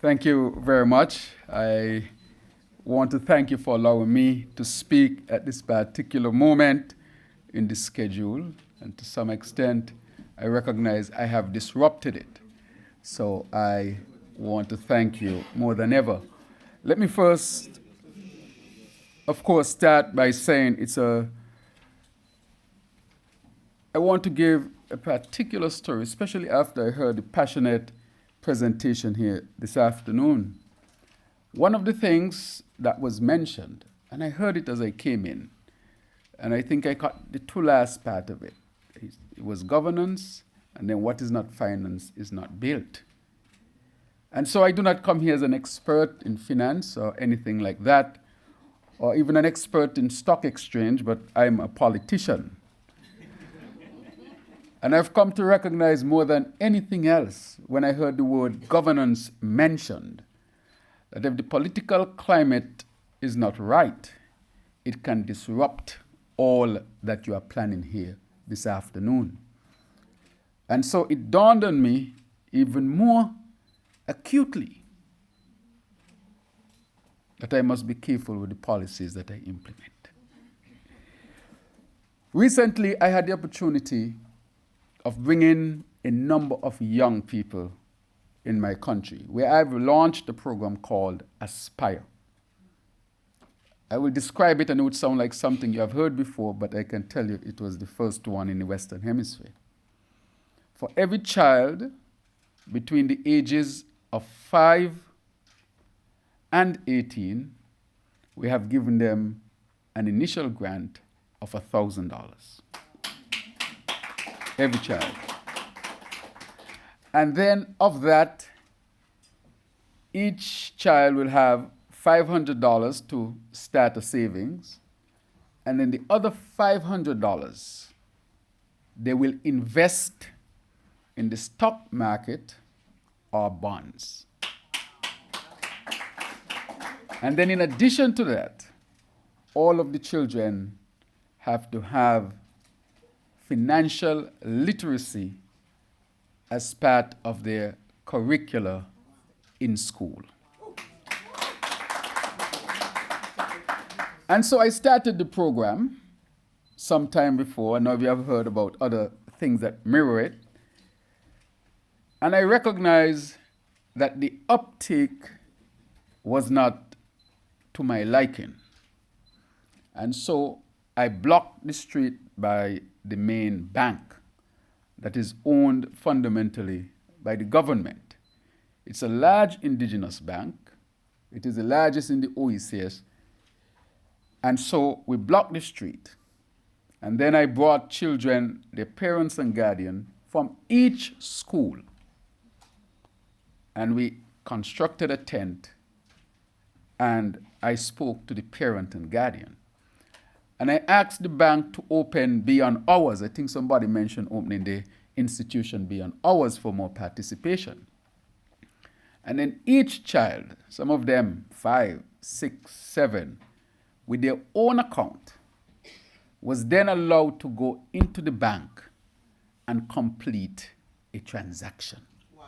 Thank you very much. I want to thank you for allowing me to speak at this particular moment in the schedule. And to some extent, I recognize I have disrupted it. So I want to thank you more than ever. Let me first, of course, start by saying I want to give a particular story, especially after I heard the passionate presentation here this afternoon. One of the things that was mentioned, and I heard it as I came in, and I think I caught the two last part of it. It was governance, and then what is not financed is not built. And so I do not come here as an expert in finance or anything like that, or even an expert in stock exchange, but I'm a politician. And I've come to recognize more than anything else when I heard the word governance mentioned, that if the political climate is not right, it can disrupt all that you are planning here this afternoon. And so it dawned on me even more acutely that I must be careful with the policies that I implement. Recently, I had the opportunity of bringing a number of young people in my country, where I've launched a program called Aspire. I will describe it and it would sound like something you have heard before, but I can tell you it was the first one in the Western Hemisphere. For every child between the ages of 5 and 18, we have given them an initial grant of $1,000. Every child. And then of that, each child will have $500 to start a savings, and then the other $500 they will invest in the stock market or bonds. And then in addition to that, all of the children have to have financial literacy as part of their curricula in school. And so I started the program sometime before. I know we have heard about other things that mirror it. And I recognize that the uptake was not to my liking. And so I blocked the street by the main bank that is owned fundamentally by the government. It's a large indigenous bank. It is the largest in the OECS. And so we blocked the street. And then I brought children, their parents and guardian, from each school. And we constructed a tent. And I spoke to the parent and guardian. And I asked the bank to open beyond hours. I think somebody mentioned opening the institution beyond hours for more participation. And then each child, some of them 5, 6, 7, with their own account, was then allowed to go into the bank and complete a transaction. Wow.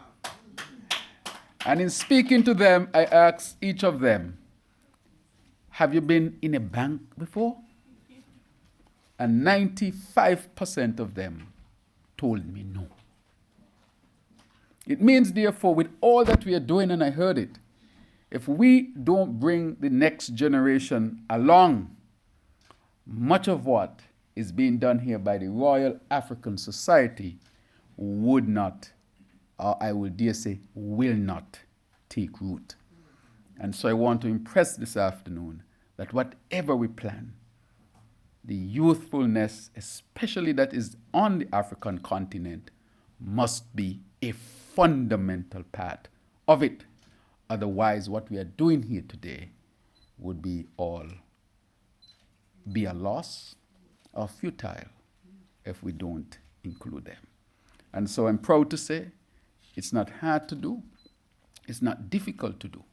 And in speaking to them, I asked each of them, have you been in a bank before? And 95% of them told me no. It means, therefore, with all that we are doing, and I heard it, if we don't bring the next generation along, much of what is being done here by the Royal African Society would not, or I will dare say, will not take root. And so I want to impress this afternoon that whatever we plan, the youthfulness, especially that is on the African continent, must be a fundamental part of it. Otherwise, what we are doing here today would be a loss or futile if we don't include them. And so I'm proud to say it's not hard to do. It's not difficult to do.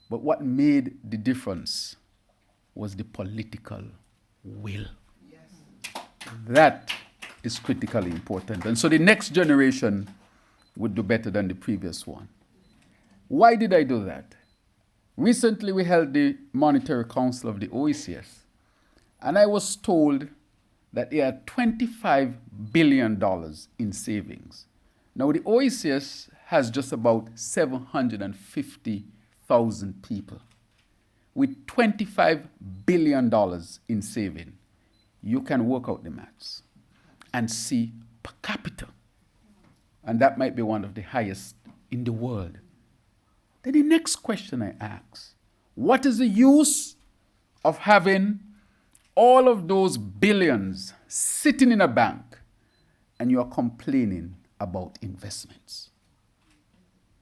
But what made the difference was the political will. Yes. That is critically important. And so the next generation would do better than the previous one. Why did I do that? Recently, we held the Monetary Council of the OECS, and I was told that there are $25 billion in savings. Now, the OECS has just about 750,000 people. With $25 billion in saving, you can work out the maths and see per capita. And that might be one of the highest in the world. Then the next question I ask, what is the use of having all of those billions sitting in a bank and you are complaining about investments?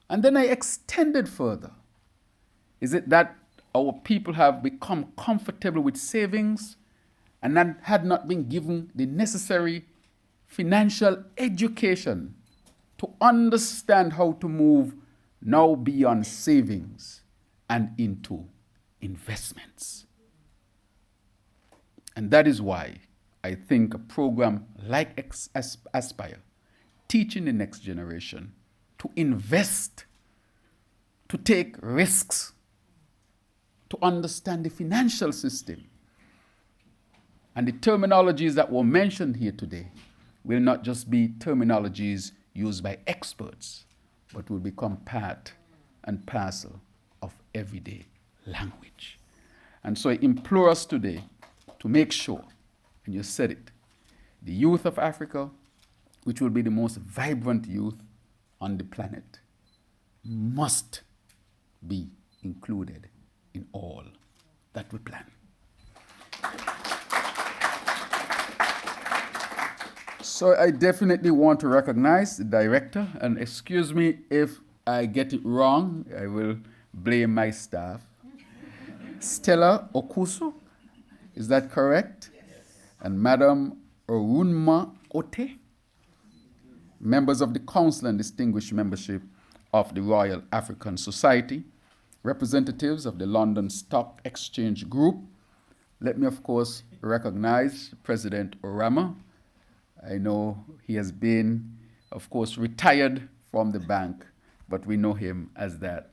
And then I extended further. Is it that our people have become comfortable with savings and that had not been given the necessary financial education to understand how to move now beyond savings and into investments? And that is why I think a program like Aspire, teaching the next generation to invest, to take risks, to understand the financial system. And the terminologies that were mentioned here today will not just be terminologies used by experts, but will become part and parcel of everyday language. And so I implore us today to make sure, and you said it, the youth of Africa, which will be the most vibrant youth on the planet, must be included in all that we plan. So I definitely want to recognize the director, and excuse me if I get it wrong, I will blame my staff. Stella Okusu, is that correct? Yes. And Madam Orunma Ote, members of the Council and distinguished membership of the Royal African Society, representatives of the London Stock Exchange Group. Let me, of course, recognize President Orama. I know he has been, of course, retired from the bank, but we know him as that.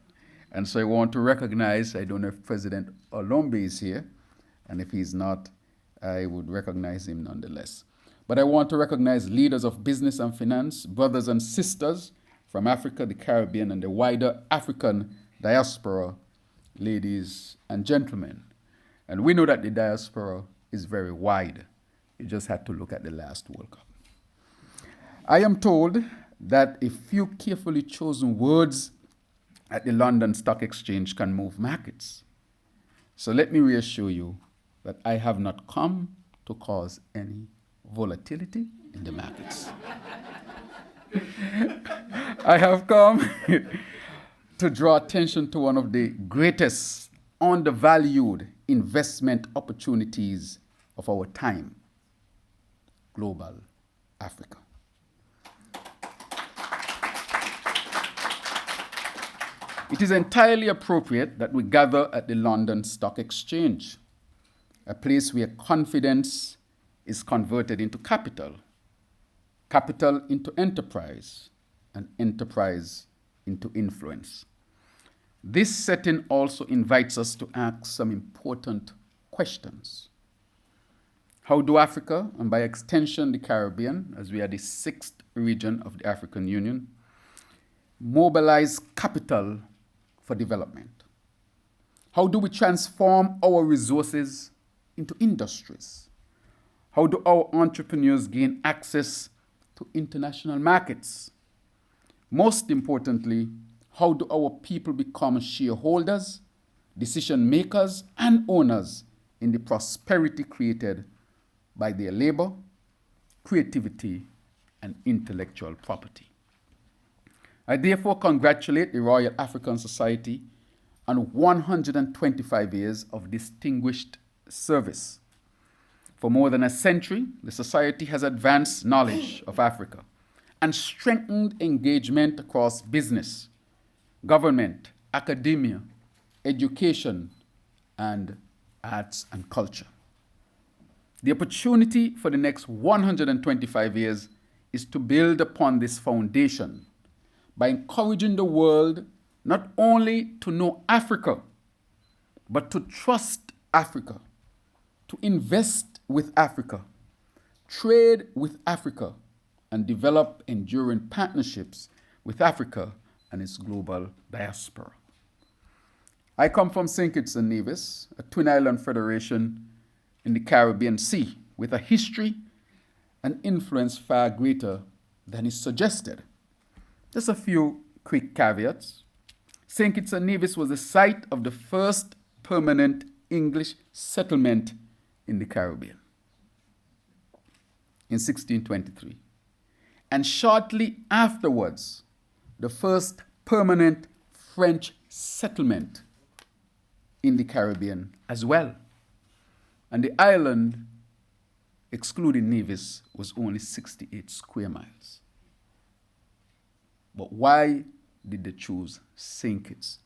And so I want to recognize, I don't know if President Olombe is here, and if he's not, I would recognize him nonetheless. But I want to recognize leaders of business and finance, brothers and sisters from Africa, the Caribbean, and the wider African diaspora, ladies and gentlemen. And we know that the diaspora is very wide. You just had to look at the last World Cup. I am told that a few carefully chosen words at the London Stock Exchange can move markets. So let me reassure you that I have not come to cause any volatility in the markets. I have come to draw attention to one of the greatest undervalued investment opportunities of our time, global Africa. It is entirely appropriate that we gather at the London Stock Exchange, a place where confidence is converted into capital, capital into enterprise, and enterprise into influence. This setting also invites us to ask some important questions. How do Africa, and by extension the Caribbean, as we are the sixth region of the African Union, mobilize capital for development? How do we transform our resources into industries? How do our entrepreneurs gain access to international markets? Most importantly, how do our people become shareholders, decision makers, and owners in the prosperity created by their labor, creativity, and intellectual property? I therefore congratulate the Royal African Society on 125 years of distinguished service. For more than a century, the Society has advanced knowledge of Africa and strengthened engagement across business, government, academia, education, and arts and culture. The opportunity for the next 125 years is to build upon this foundation by encouraging the world not only to know Africa, but to trust Africa, to invest with Africa, trade with Africa, and develop enduring partnerships with Africa and its global diaspora. I come from St. Kitts and Nevis, a twin island federation in the Caribbean Sea, with a history and influence far greater than is suggested. Just a few quick caveats. St. Kitts and Nevis was the site of the first permanent English settlement in the Caribbean in 1623. And shortly afterwards, the first permanent French settlement in the Caribbean as well. And the island, excluding Nevis, was only 68 square miles. But why did they choose St. Kitts?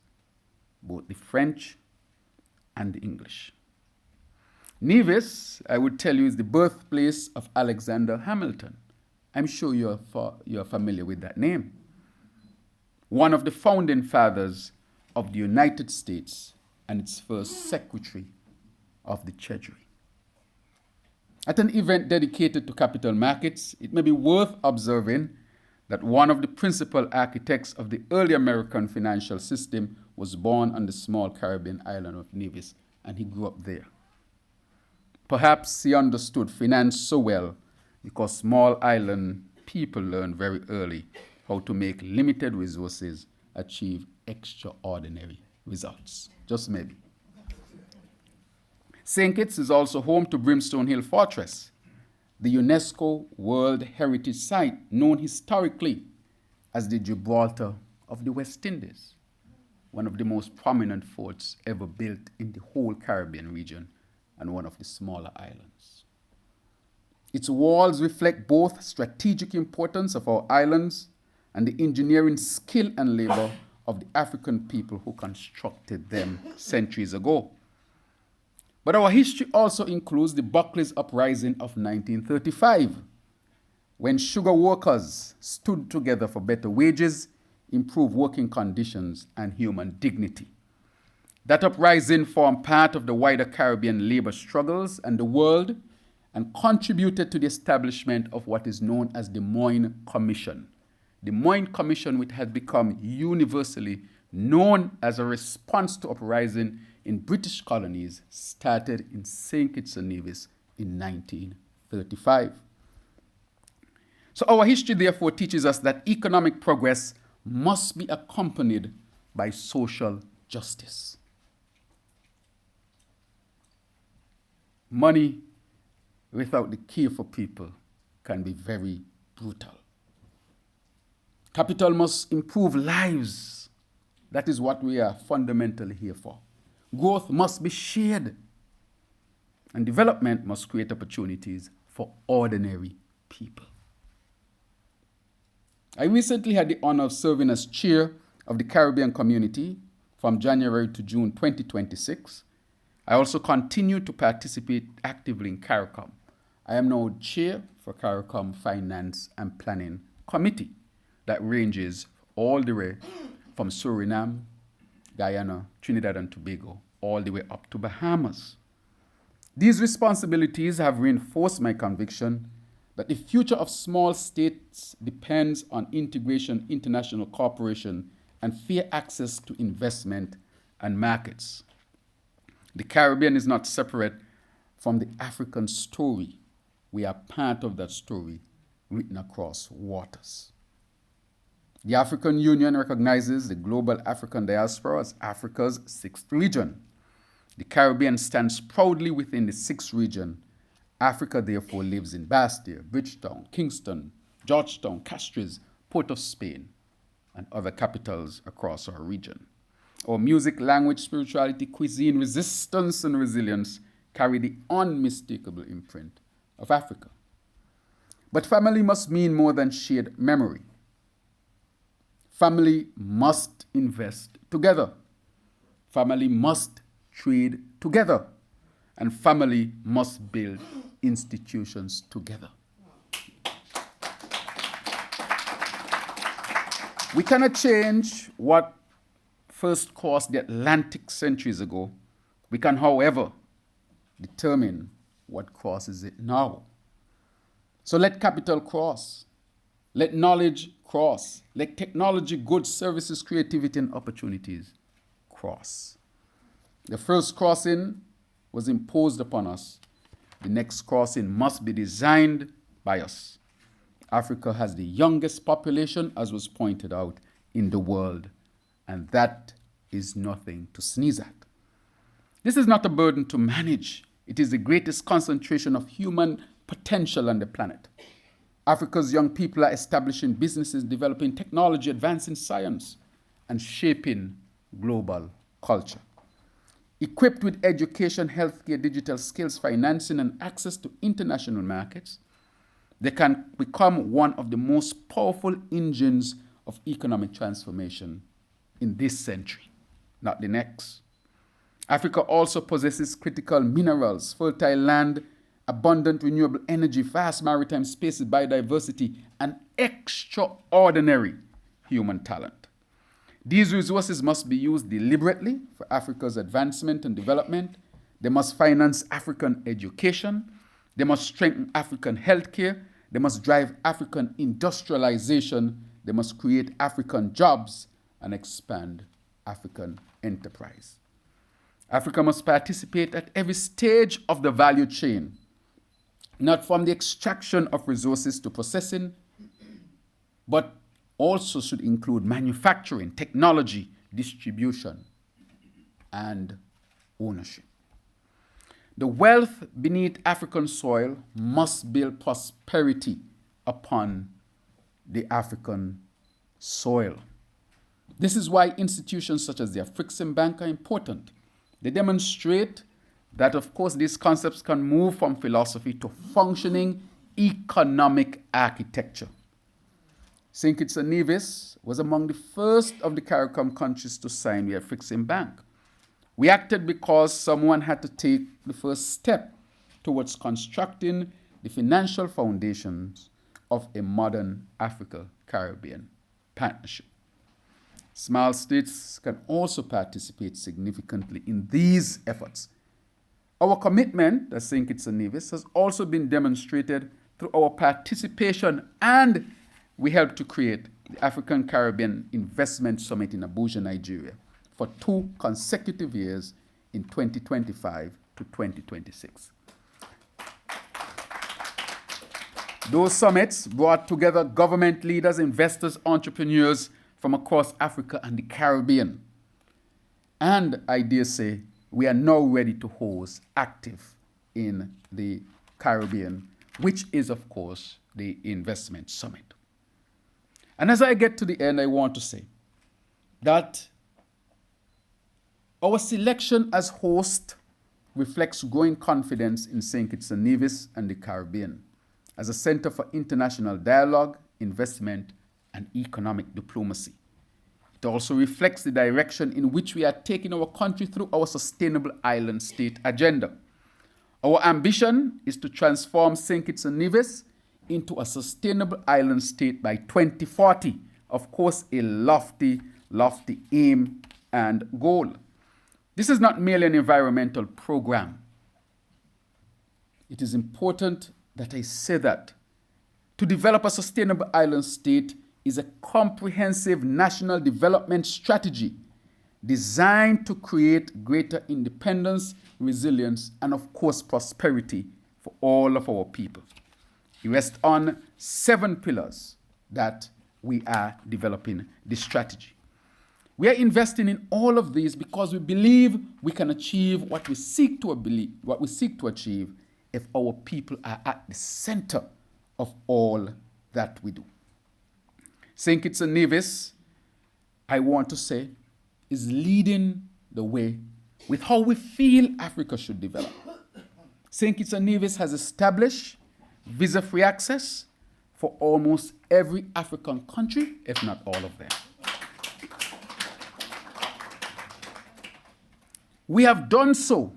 Both the French and the English. Nevis, I would tell you, is the birthplace of Alexander Hamilton. I'm sure you're familiar with that name. One of the founding fathers of the United States and its first Secretary of the Treasury. At an event dedicated to capital markets, it may be worth observing that one of the principal architects of the early American financial system was born on the small Caribbean island of Nevis, and he grew up there. Perhaps he understood finance so well because small island people learned very early how to make limited resources achieve extraordinary results. Just maybe. St. Kitts is also home to Brimstone Hill Fortress, the UNESCO World Heritage Site known historically as the Gibraltar of the West Indies, one of the most prominent forts ever built in the whole Caribbean region and one of the smaller islands. Its walls reflect both strategic importance of our islands and the engineering skill and labor of the African people who constructed them centuries ago. But our history also includes the Buckley's Uprising of 1935, when sugar workers stood together for better wages, improved working conditions, and human dignity. That uprising formed part of the wider Caribbean labor struggles and the world, and contributed to the establishment of what is known as the Moyne Commission. The Moyne Commission, which has become universally known as a response to uprising in British colonies, started in St. Kitts and Nevis in 1935. So our history therefore teaches us that economic progress must be accompanied by social justice. Money without the care for people can be very brutal. Capital must improve lives. That is what we are fundamentally here for. Growth must be shared. And development must create opportunities for ordinary people. I recently had the honor of serving as chair of the Caribbean community from January to June 2026. I also continue to participate actively in CARICOM. I am now chair for CARICOM Finance and Planning Committee that ranges all the way from Suriname, Guyana, Trinidad and Tobago, all the way up to Bahamas. These responsibilities have reinforced my conviction that the future of small states depends on integration, international cooperation, and fair access to investment and markets. The Caribbean is not separate from the African story. We are part of that story written across waters. The African Union recognizes the global African diaspora as Africa's sixth region. The Caribbean stands proudly within the sixth region. Africa therefore lives in Bastia, Bridgetown, Kingston, Georgetown, Castries, Port of Spain, and other capitals across our region. Our music, language, spirituality, cuisine, resistance, and resilience carry the unmistakable imprint of Africa. But family must mean more than shared memory. Family must invest together. Family must trade together. And family must build institutions together. We cannot change what first crossed the Atlantic centuries ago, we can, however, determine what crosses it now. So let capital cross. Let knowledge cross. Let technology, goods, services, creativity, and opportunities cross. The first crossing was imposed upon us. The next crossing must be designed by us. Africa has the youngest population, as was pointed out, in the world, and that is nothing to sneeze at. This is not a burden to manage. It is the greatest concentration of human potential on the planet. Africa's young people are establishing businesses, developing technology, advancing science, and shaping global culture. Equipped with education, healthcare, digital skills, financing, and access to international markets, they can become one of the most powerful engines of economic transformation in this century, not the next. Africa also possesses critical minerals, fertile land, abundant renewable energy, vast maritime spaces, biodiversity, and extraordinary human talent. These resources must be used deliberately for Africa's advancement and development. They must finance African education. They must strengthen African healthcare. They must drive African industrialization. They must create African jobs and expand African enterprise. Africa must participate at every stage of the value chain, not from the extraction of resources to processing, but also should include manufacturing, technology, distribution, and ownership. The wealth beneath African soil must build prosperity upon the African soil. This is why institutions such as the African Bank are important. They demonstrate that, of course, these concepts can move from philosophy to functioning economic architecture. St. Kitts and Nevis was among the first of the CARICOM countries to sign the African Bank. We acted because someone had to take the first step towards constructing the financial foundations of a modern Africa-Caribbean partnership. Small states can also participate significantly in these efforts. Our commitment as St. Kitts and Nevis has also been demonstrated through our participation, and we helped to create the African Caribbean Investment Summit in Abuja, Nigeria, for 2 consecutive years in 2025 to 2026. Those summits brought together government leaders, investors, entrepreneurs from across Africa and the Caribbean. And I dare say, we are now ready to host active in the Caribbean, which is, of course, the Investment Summit. And as I get to the end, I want to say that our selection as host reflects growing confidence in St. Kitts and Nevis and the Caribbean as a center for international dialogue, investment, and economic diplomacy. It also reflects the direction in which we are taking our country through our sustainable island state agenda. Our ambition is to transform St. Kitts and Nevis into a sustainable island state by 2040. Of course, a lofty aim and goal. This is not merely an environmental program. It is important that I say that. To develop a sustainable island state is a comprehensive national development strategy designed to create greater independence, resilience, and of course prosperity for all of our people. It rests on 7 pillars that we are developing this strategy. We are investing in all of these because we believe we can achieve what we seek to achieve if our people are at the center of all that we do. St. Kitts and Nevis, I want to say, is leading the way with how we feel Africa should develop. St. Kitts and Nevis has established visa-free access for almost every African country, if not all of them. We have done so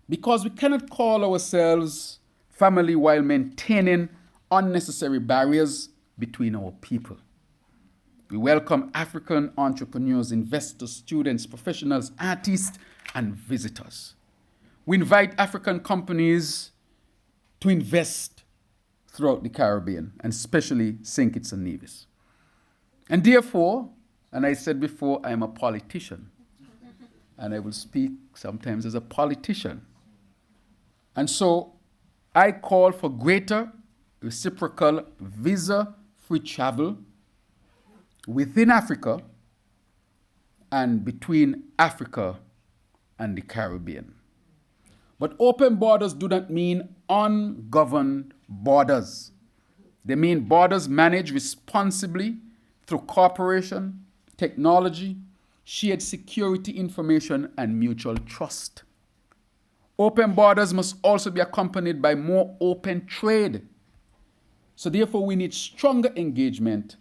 because we cannot call ourselves family while maintaining unnecessary barriers between our people. We welcome African entrepreneurs, investors, students, professionals, artists, and visitors. We invite African companies to invest throughout the Caribbean, and especially St. Kitts and Nevis. And therefore, and I said before, I am a politician, and I will speak sometimes as a politician. And so I call for greater reciprocal visa-free travel within Africa and between Africa and the Caribbean. But open borders do not mean ungoverned borders. They mean borders managed responsibly through cooperation, technology, shared security information, and mutual trust. Open borders must also be accompanied by more open trade. So therefore, we need stronger engagement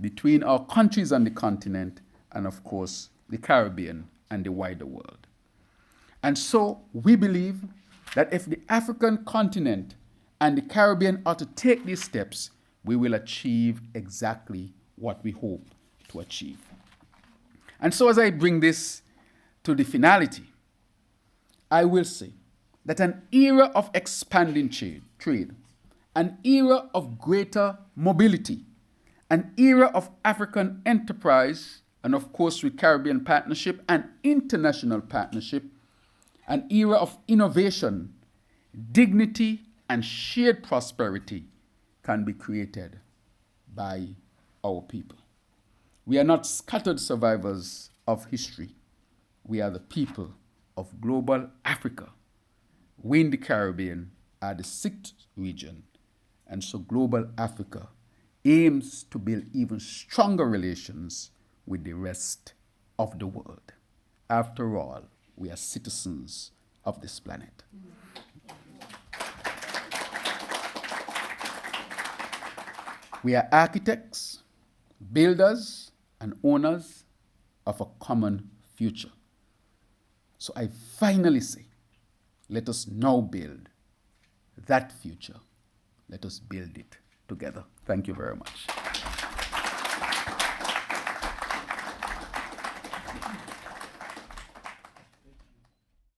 between our countries on the continent and, of course, the Caribbean and the wider world. And so we believe that if the African continent and the Caribbean are to take these steps, we will achieve exactly what we hope to achieve. And so as I bring this to the finality, I will say that an era of expanding trade, an era of greater mobility, an era of African enterprise, and of course with Caribbean partnership and international partnership, an era of innovation, dignity, and shared prosperity can be created by our people. We are not scattered survivors of history. We are the people of global Africa. We in the Caribbean are the sixth region, and so global Africa aims to build even stronger relations with the rest of the world. After all, we are citizens of this planet. We are architects, builders, and owners of a common future. So I finally say, let us now build that future. Let us build it together. Thank you very much.